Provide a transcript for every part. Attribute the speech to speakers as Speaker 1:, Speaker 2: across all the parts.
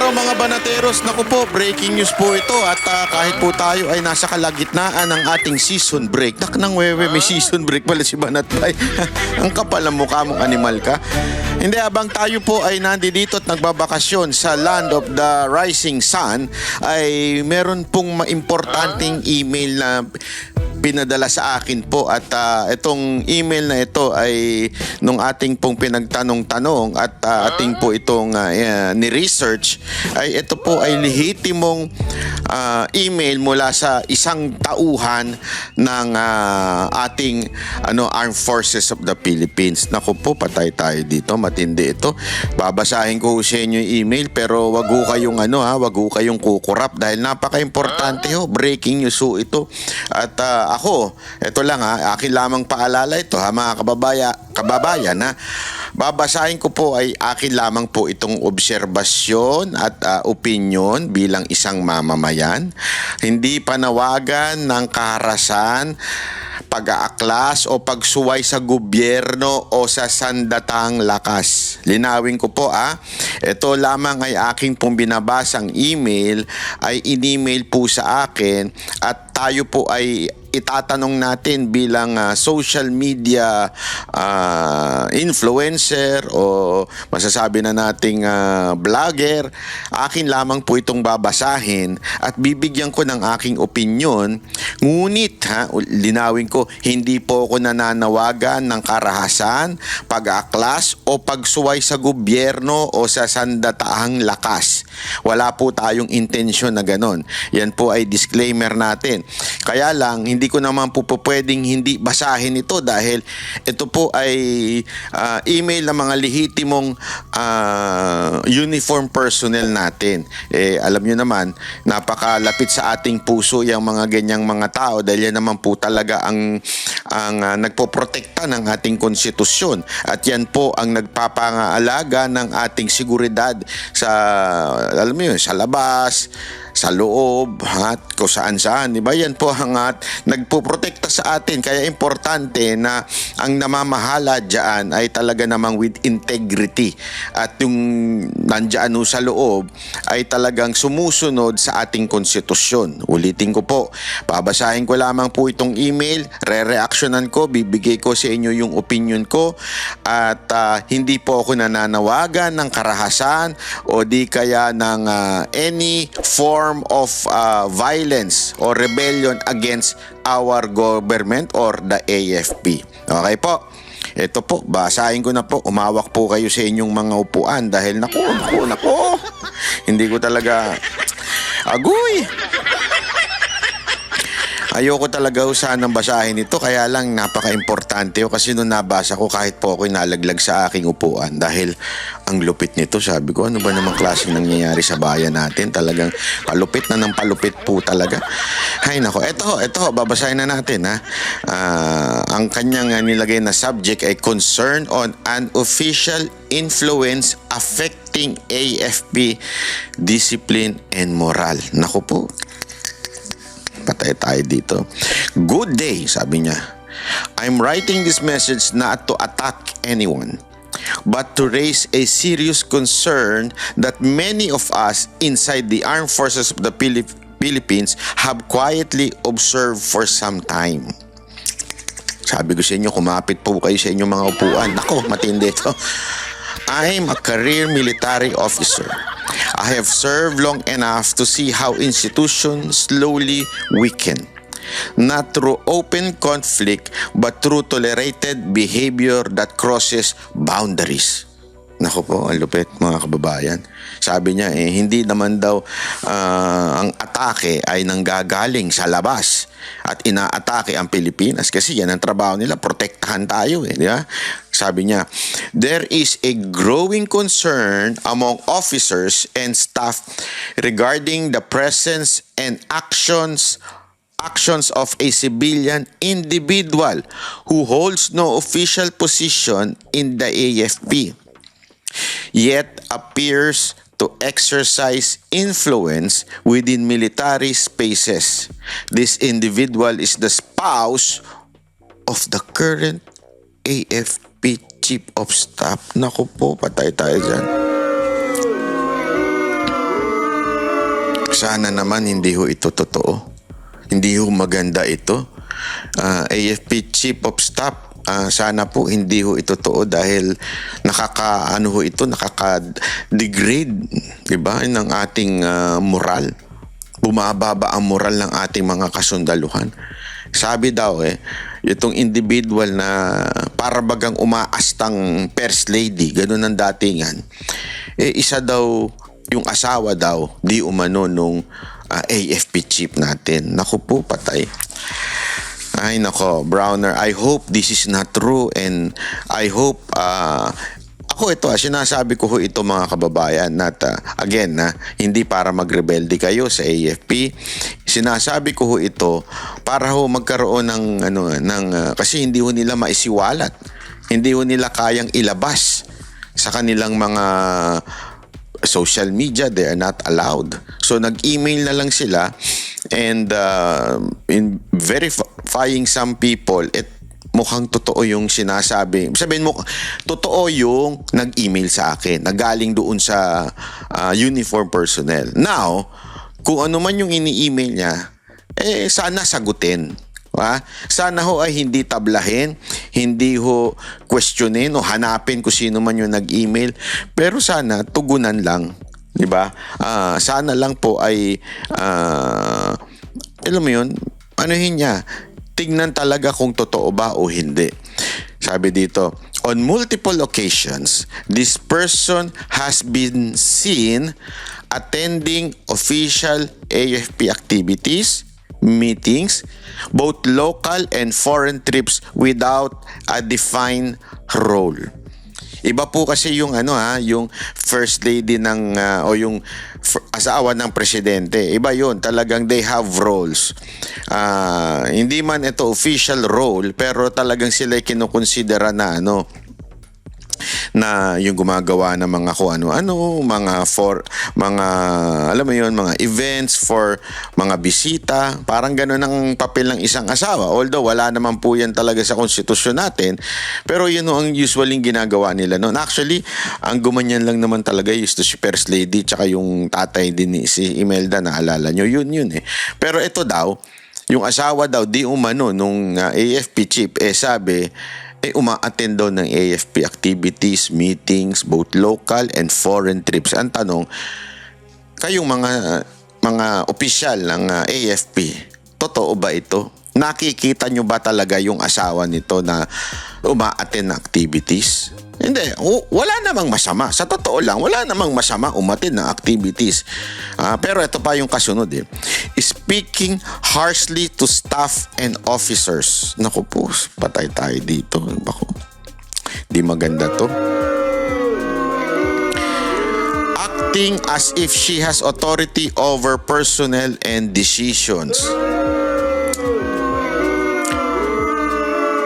Speaker 1: araw mga banateros. Naku po, breaking news po ito at kahit po tayo ay nasa kalagitnaan ng ating season break. Nang wewe, may season break pala si Banatay. Ang kapal ng mukha mong animal ka. Hindi, habang tayo po ay nandito at nagbabakasyon sa land of the rising sun, ay meron pong importanteng email na pinadala sa akin po at itong email na ito ay nung ating pong pinagtanong-tanong at ating po itong ni-research ay ito po ay lehitimong email mula sa isang tauhan ng ating Armed Forces of the Philippines. Naku po, patay tayo dito, matindi ito. Babasahin ko sa inyo yung email pero wag ho kayong wag ho kayong kukurap dahil napaka-importante ho, breaking news ho ito. At ako, ito lang akin lamang paalala ito mga kababayan babasahin ko po ay akin lamang po itong obserbasyon at opinion bilang isang mamamayan. Hindi panawagan ng kaharasan, pag-aaklas o pagsuway sa gobyerno o sa sandatang lakas. Linawin ko po ito lamang ay aking pong binabasang email ay in-email po sa akin at tayo po ay itatanong natin bilang social media influencer o masasabi na nating vlogger. Akin lamang po itong babasahin at bibigyan ko ng aking opinion. Ngunit linawin ko, hindi po ako nananawagan ng karahasan, pag-aaklas o pagsuway sa gobyerno o sa sandatahang lakas. Wala po tayong intensyon na ganon. Yan po ay disclaimer natin. Kaya lang, hindi ko naman po pwedeng hindi basahin ito dahil ito po ay email ng mga lehitimong uniform personnel natin. Alam nyo naman, napakalapit sa ating puso yung mga ganyang mga tao dahil yan naman po talaga ang nagpoprotekta ng ating konstitusyon. At yan po ang nagpapangaalaga ng ating seguridad sa, alam mo yun, sa labas, sa loob, at kung saan-saan. Diba? Yan po ang nagpoprotekta sa atin. Kaya importante na ang namamahala dyan ay talaga namang with integrity. At yung nandyan sa loob ay talagang sumusunod sa ating konstitusyon. Ulitin ko po, babasahin ko lamang po itong email, re-reactionan ko, bibigay ko sa inyo yung opinion ko at hindi po ako nananawagan ng karahasan o di kaya ng any form of violence or rebellion against our government or the AFP. Okay po? Ito po, basahin ko na po. Umawak po kayo sa inyong mga upuan dahil naku, hindi ko talaga agoy. Ayoko talaga sanang basahin ito kaya lang napaka-importante kasi nung nabasa ko kahit po ako'y nalaglag sa aking upuan dahil ang lupit nito. Sabi ko, ano ba namang klaseng nangyayari sa bayan natin? Talagang palupit na ng palupit po talaga. Hay nako, ito, babasahin na natin ang kanyang nilagay na subject ay concern on unofficial influence affecting AFP discipline and moral. Naku po, patay tayo dito. Good day, sabi niya. I'm writing this message not to attack anyone, but to raise a serious concern that many of us inside the armed forces of the Philippines have quietly observed for some time. Sabi ko sa inyo, kumapit po kayo sa inyong mga upuan. Nako, matindi ito. I'm a career military officer. I have served long enough to see how institutions slowly weaken. Not through open conflict, but through tolerated behavior that crosses boundaries. Naku po, ang lupit mga kababayan. Sabi niya, hindi naman daw ang atake ay nanggagaling sa labas at inaatake ang Pilipinas kasi yan ang trabaho nila, protektahan tayo di ba? Sabi niya, there is a growing concern among officers and staff regarding the presence and actions of a civilian individual who holds no official position in the AFP, yet appears to exercise influence within military spaces. This individual is the spouse of the current AFP Chief of Staff. Naku po, patay tayo dyan. Sana naman hindi ho ito totoo. Hindi ho maganda ito. AFP Chief of Staff, sana po hindi ho ito totoo dahil nakaka-degrade, di ba, ng ating moral. Bumababa ang moral ng ating mga kasundaluhan. Sabi daw itong individual na para bagang umaastang first lady, ganun ang datingan, isa daw yung asawa daw, di umano nung AFP chief natin. Naku po, patay. Ay nako, Browner, I hope this is not true and I hope sinasabi ko ho ito mga kababayan again hindi para magrebelde kayo sa AFP. Sinasabi ko ho ito para ho magkaroon ng kasi hindi ho nila maisiwalat. Hindi ho nila kayang ilabas sa kanilang mga social media. They are not allowed. So nag-email na lang sila and in verifying some people, mukhang totoo yung sinasabi. Sabihin mo, totoo yung nag-email sa akin, nagaling doon sa uniform personnel. Now, kung ano man yung ini-email niya, sana sagutin. Sana ho ay hindi tablahin, hindi ho questionin o hanapin kung sino man yung nag-email, pero sana tugunan lang, di ba? Sana lang po ay alam mo yun, anuhin niya, tignan talaga kung totoo ba o hindi. Sabi dito, on multiple occasions, this person has been seen attending official AFP activities, meetings, both local and foreign trips without a defined role. Iba po kasi yung yung first lady ng o yung asawa ng presidente. Iba yun, talagang they have roles. Hindi man ito official role, pero talagang sila kinukonsidera na na yung gumagawa ng mga mga alam mo yun, mga events for mga bisita, parang gano'n ang papel ng isang asawa, although wala naman po yan talaga sa konstitusyon natin, pero yun ang usually ginagawa nila noon. Actually, ang gumanyan lang naman talaga is to si first lady tsaka yung tatay din si Imelda, naalala nyo, yun pero ito daw, yung asawa daw di umano nung AFP chief, sabi uma-attend daw ng AFP activities, meetings, both local and foreign trips. Ang tanong, kayong mga opisyal ng AFP, totoo ba ito? Nakikita nyo ba talaga yung asawa nito na uma-attend ng activities? Hindi, wala namang masama. Sa totoo lang, wala namang masama umattend ng activities. Pero ito pa yung kasunod Speaking harshly to staff and officers. Naku po, patay tayo dito. Bako, di maganda to. Acting as if she has authority over personnel and decisions.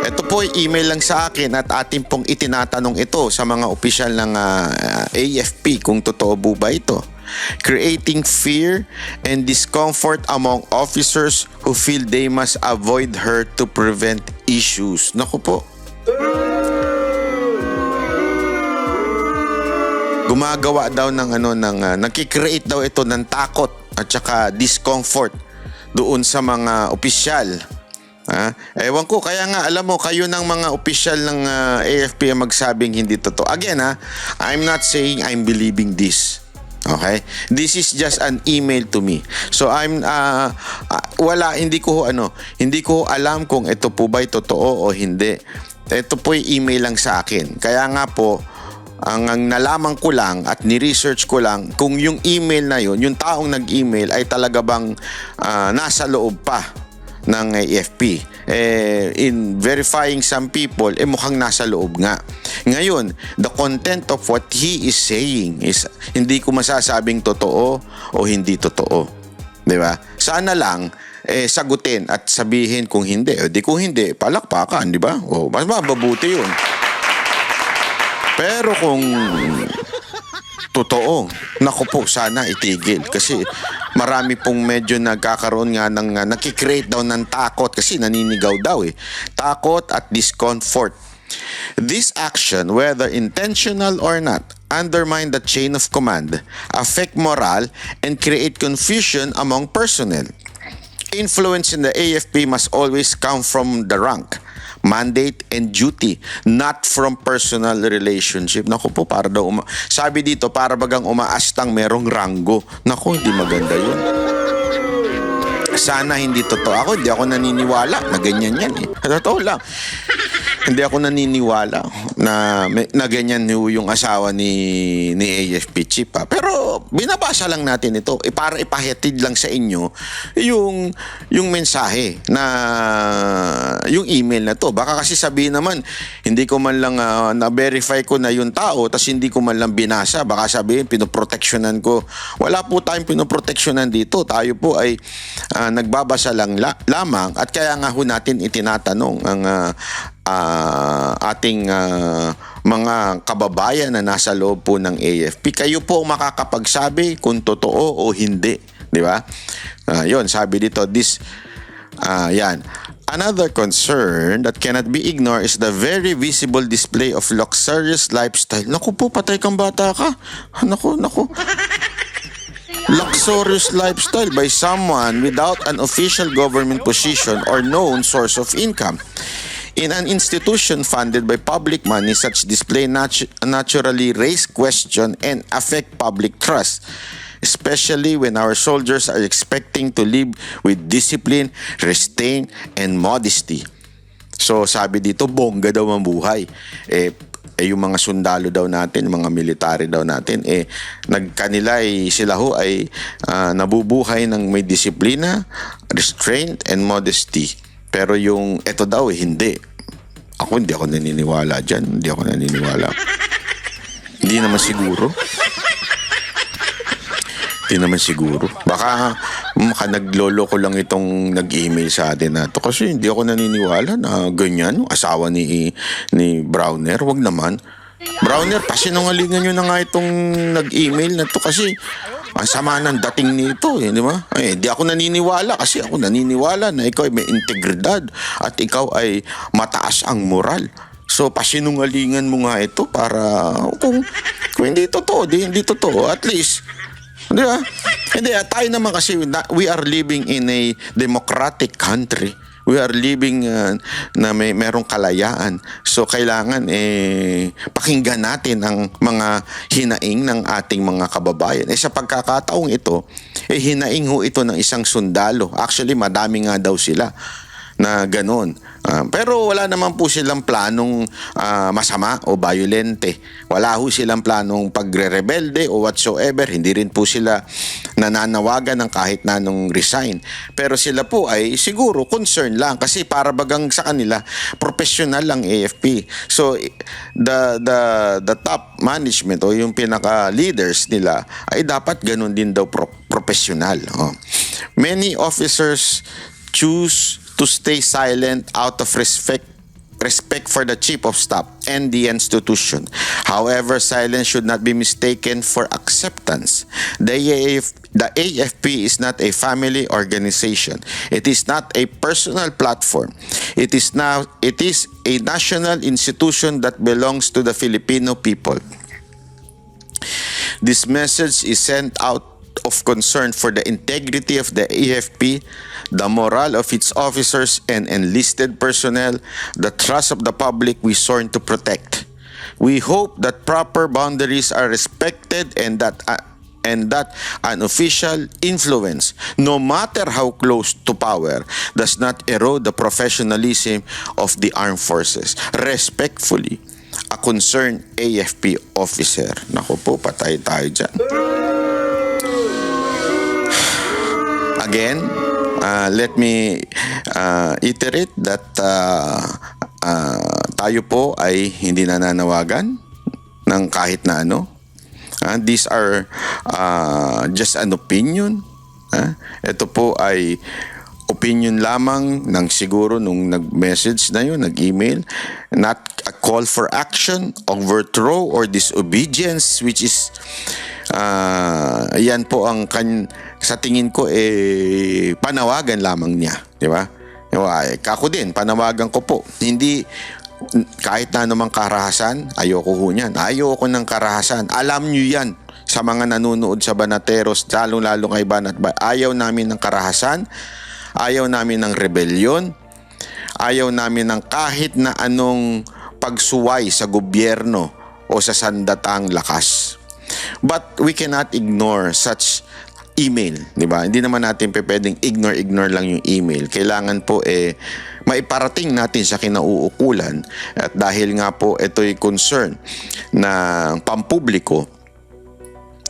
Speaker 1: Ito po email lang sa akin at atin pong itinatanong ito sa mga opisyal ng AFP kung totoo po ba ito. Creating fear and discomfort among officers who feel they must avoid her to prevent issues. Naku po. Gumagawa daw nagki-create daw ito ng takot at saka discomfort doon sa mga opisyal. Ewan ko, kaya nga alam mo, kayo ng mga opisyal ng AFP ang magsabing hindi totoo. Again I'm not saying I'm believing this. Okay? This is just an email to me. So hindi ko alam kung ito po ba'y totoo o hindi. Ito po yung email lang sa akin. Kaya nga po, ang nalaman ko lang at ni-research ko lang kung yung email na yun, yung taong nag-email ay talaga bang nasa loob pa ng AFP. In verifying some people, mukhang nasa loob nga. Ngayon, the content of what he is saying is hindi ko masasabing totoo o hindi totoo. Di ba? Sana lang sagutin at sabihin kung hindi. Kung hindi, palakpakan, di ba? Mas mababuti yun. Pero kung totoo, naku po, sana itigil. Kasi marami pong medyo nagkakaroon nga ng nakikreate daw ng takot kasi naninigaw daw Takot at discomfort. This action, whether intentional or not, undermine the chain of command, affect morale, and create confusion among personnel. Influence in the AFP must always come from the rank, mandate, and duty, not from personal relationship. Naku po, para daw sabi dito, para bagang umaastang merong ranggo. Naku, hindi maganda yun. Sana hindi totoo. Hindi ako naniniwala na ganyan yan eh. Totoo lang. Hindi ako naniniwala na ganyan yung asawa ni AFP chief. Pero binabasa lang natin ito para ipahatid lang sa inyo yung mensahe na yung email na to. Baka kasi sabihin naman, hindi ko man lang na-verify ko na yung tao tas hindi ko man lang binasa. Baka sabihin, pinoproteksyonan ko. Wala po tayong pinoproteksyonan dito. Tayo po ay nagbabasa lang lamang at kaya nga ho natin itinatanong ang ating mga kababayan na nasa loob po ng AFP. Kayo po makakapagsabi kung totoo o hindi, di ba? Yun, sabi dito, yan. Another concern that cannot be ignored is the very visible display of luxurious lifestyle. Naku po, patay kang bata ka. Naku. Luxurious lifestyle by someone without an official government position or known source of income. In an institution funded by public money, such display naturally raise question and affect public trust, especially when our soldiers are expecting to live with discipline, restraint, and modesty. So sabi dito, bongga daw ang buhay. Yung mga sundalo daw natin, mga military daw natin, nagkanila sila ho ay nabubuhay ng may disiplina, restraint, and modesty. Pero yung ito daw, hindi. Hindi ako naniniwala dyan. Hindi ako naniniwala. Hindi naman siguro. Baka naglolo ko lang itong nag-email sa atin na to. Kasi hindi ako naniniwala na ganyan yung asawa ni Browner. Wag naman. Browner, pasinungalingan nyo na nga itong nag-email na to kasi ang sama ng dating nito, di ba? Di ako naniniwala kasi ako naniniwala na ikaw ay may integridad at ikaw ay mataas ang moral. So, pasinungalingan mo nga ito para kung hindi totoo, hindi totoo. At least, di ba? Hindi, tayo naman kasi we are living in a democratic country. We are living na merong kalayaan. So, kailangan pakinggan natin ang mga hinaing ng ating mga kababayan. Sa pagkakataong ito, hinaing ho ito ng isang sundalo. Actually, madami nga daw sila na ganon. Pero wala naman po silang planong masama o violente. Wala ho silang planong pagre-rebelde o whatsoever. Hindi rin po sila nananawagan ng kahit na nung resign. Pero sila po ay siguro concern lang kasi para bagang sa kanila professional lang AFP. So the top management o yung pinaka-leaders nila ay dapat ganun din daw professional. Many officers choose to stay silent out of respect for the chief of staff and the institution. However, silence should not be mistaken for acceptance. The AFP is not a family organization. It is not a personal platform. It is a national institution that belongs to the Filipino people. This message is sent out of concern for the integrity of the AFP, the morale of its officers and enlisted personnel, the trust of the public we sworn to protect. We hope that proper boundaries are respected and that an official influence, no matter how close to power, does not erode the professionalism of the armed forces. Respectfully, a concerned AFP officer. Naku po, patay tayo dyan. Again, let me iterate that tayo po ay hindi nananawagan ng kahit na ano. These are just an opinion. Ito po ay opinion lamang ng siguro nung nag-message na yun, nag-email. Not a call for action, overthrow, or disobedience, which is yan po ang sa tingin ko panawagan lamang niya, di ba? Kako din, panawagan ko po. Hindi kahit na anumang karahasan, ayoko ho niyan. Ayoko ng karahasan. Alam nyo yan sa mga nanonood sa Banateros, lalo kay Banat Bay. Ayaw namin ng karahasan, ayaw namin ng rebelyon, ayaw namin ng kahit na anong pagsuway sa gobyerno o sa sandatang lakas. But we cannot ignore such email, di ba? Hindi naman natin pwedeng ignore lang yung email. Kailangan po maiparating natin sa kinauukulan, at dahil nga po ito'y concern na pampubliko,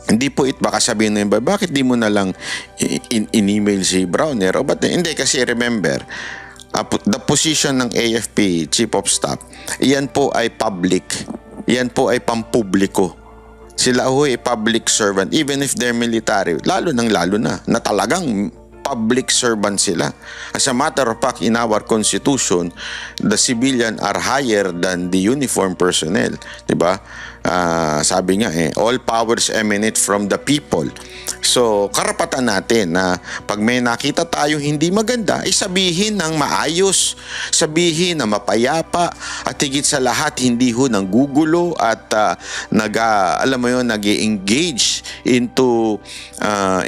Speaker 1: hindi po baka sabihin nyo, bakit di mo na lang in-email si Browner? O ba't hindi? Kasi remember, the position ng AFP Chief of Staff, iyan po ay public. Iyan po ay pampubliko. Sila ho ay public servant, even if they're military, lalo na talagang public servant sila. As a matter of fact, in our constitution, the civilian are higher than the uniformed personnel. Diba? Sabi nga all powers emanate from the people. So, karapatan natin na pag may nakita tayo hindi maganda, sabihin ng maayos, sabihin na mapayapa, at higit sa lahat, hindi ho ng gugulo at nag-engage into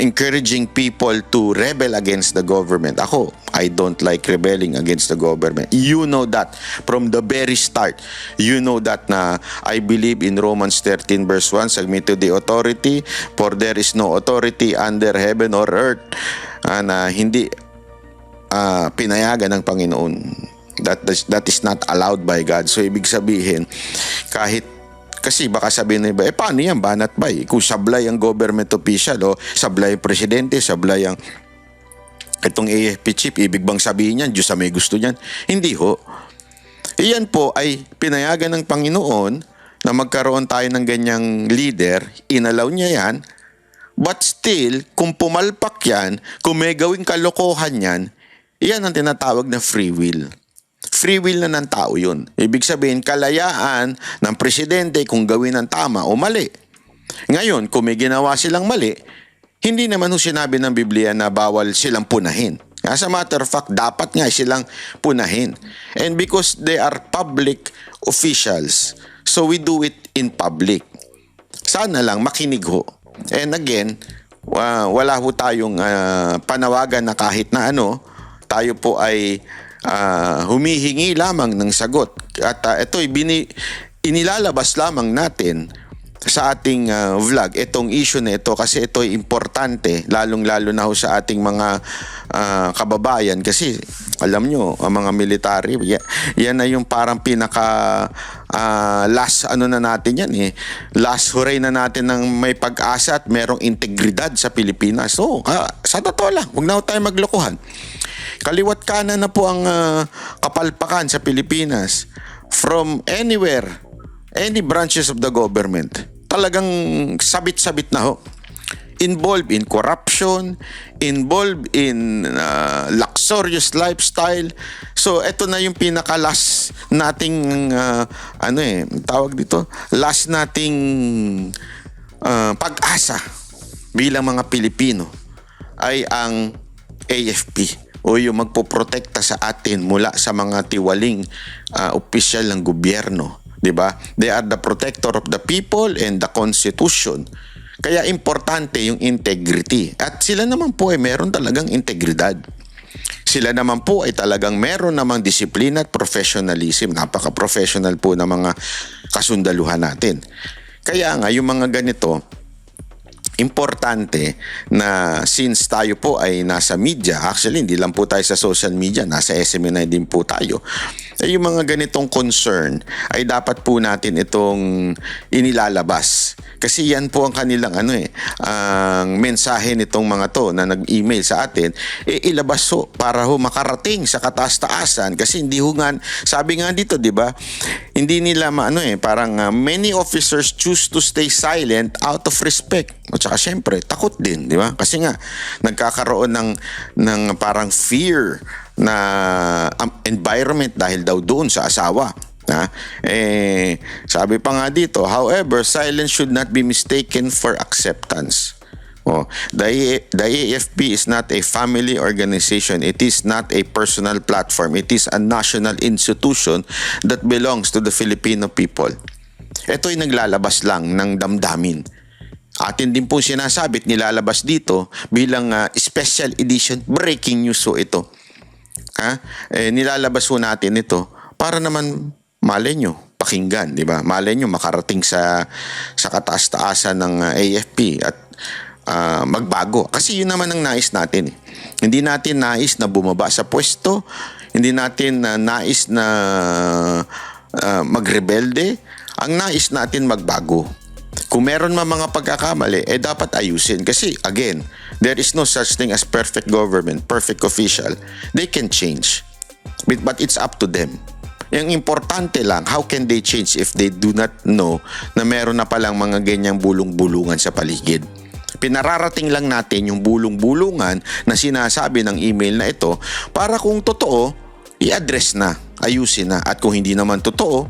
Speaker 1: encouraging people to rebel against the government. Ako, I don't like rebelling against the government. You know that from the very start. You know that na I believe in Romans 13 verse 1, submit to the authority, for there is no authority under heaven or earth na hindi pinayagan ng Panginoon. That is not allowed by God. So ibig sabihin, kasi baka sabihin na iba, paano yan, Banat Bay? Kung sablay ang government official, sablay ang presidente, sablay ang itong AFP chief, ibig bang sabihin yan, Diyos may gusto niyan? Hindi ho. Iyan po ay pinayagan ng Panginoon na magkaroon tayo ng ganyang leader, inalaw niya yan, but still, kung pumalpak yan, kung may gawing kalokohan yan, iyan ang tinatawag na free will. Free will na ng tao yun. Ibig sabihin, kalayaan ng presidente kung gawin ng tama o mali. Ngayon, kung may ginawa silang mali, hindi naman ho sinabi ng Biblia na bawal silang punahin. As a matter of fact, dapat nga silang punahin. And because they are public officials, so we do it in public. Sana lang makinig ho. And again, wala ho tayong panawagan na kahit na ano, tayo po ay humihingi lamang ng sagot. At ito'y inilalabas lamang natin sa ating vlog itong issue na ito kasi ito ay importante, lalong-lalo na ho sa ating mga kababayan, kasi alam nyo, ang mga military, yan na yung parang pinaka last na natin yan last hooray na natin ng may pag-asa at merong integridad sa Pilipinas. So, sa totoo lang, huwag na ho tayo maglokohan. Kaliwat kanan na po ang kapalpakan sa Pilipinas from anywhere, any branches of the government. Talagang sabit-sabit na ho. Involved in corruption, involved in luxurious lifestyle. So, ito na yung pinaka-last nating, tawag dito, last nating pag-asa bilang mga Pilipino ay ang AFP o yung magpoprotekta sa atin mula sa mga tiwaling opisyal ng gobyerno. Diba? They are the protector of the people and the Constitution. Kaya importante yung integrity. At sila naman po ay meron talagang integridad. Sila naman po ay talagang meron namang disiplina at professionalism. Napaka-professional po ng mga kasundaluhan natin. Kaya nga, yung mga ganito, importante na since tayo po ay nasa media, actually hindi lang po tayo sa social media, nasa SMNI din po tayo, yung mga ganitong concern ay dapat po natin itong inilalabas. Kasi yan po ang kanilang ang mensahe nitong mga to na nag-email sa atin, ilabas ho para ho makarating sa kataas-taasan. Kasi hindi ho nga, sabi nga dito, di ba, hindi nila parang many officers choose to stay silent out of respect. At saka syempre, takot din, di ba? Kasi nga, nagkakaroon ng parang fear na environment dahil daw doon sa asawa. Sabi pa nga dito, however, silence should not be mistaken for acceptance. The AFP is not a family organization. It is not a personal platform. It is a national institution that belongs to the Filipino people. Ito'y naglalabas lang ng damdamin. Atin din po sinasabi at nilalabas dito bilang special edition breaking news so ito. Nilalabas po natin ito para naman malay nyo pakinggan, di ba? Malay nyo makarating sa kataas-taasan ng AFP at magbago. Kasi yun naman ang nais natin. Hindi natin nais na bumaba sa pwesto. Hindi natin nais na magrebelde. Ang nais natin magbago. Kung meron man mga pagkakamali, dapat ayusin. Kasi again, there is no such thing as perfect government, perfect official. They can change. But it's up to them. Yung importante lang, how can they change if they do not know na meron na palang mga ganyang bulong-bulungan sa paligid? Pinararating lang natin yung bulong-bulungan na sinasabi ng email na ito para kung totoo, i-address na, ayusin na. At kung hindi naman totoo,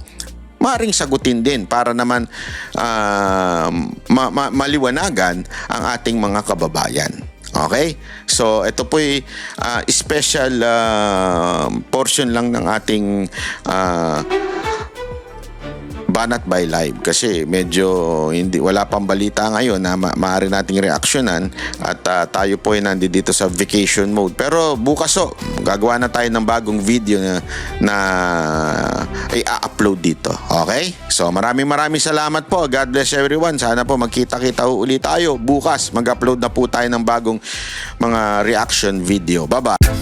Speaker 1: maaaring sagutin din para naman maliwanagan ang ating mga kababayan. Okay? So, ito po'y special portion lang ng ating Banat by Live kasi medyo wala pang balita ngayon na maaari nating reaksyonan at tayo po ay nandito sa vacation mode. Pero bukas gagawa na tayo ng bagong video na i-upload dito. Okay? So maraming salamat po. God bless everyone. Sana po magkita-kita ulit tayo. Bukas mag-upload na po tayo ng bagong mga reaction video. Bye-bye.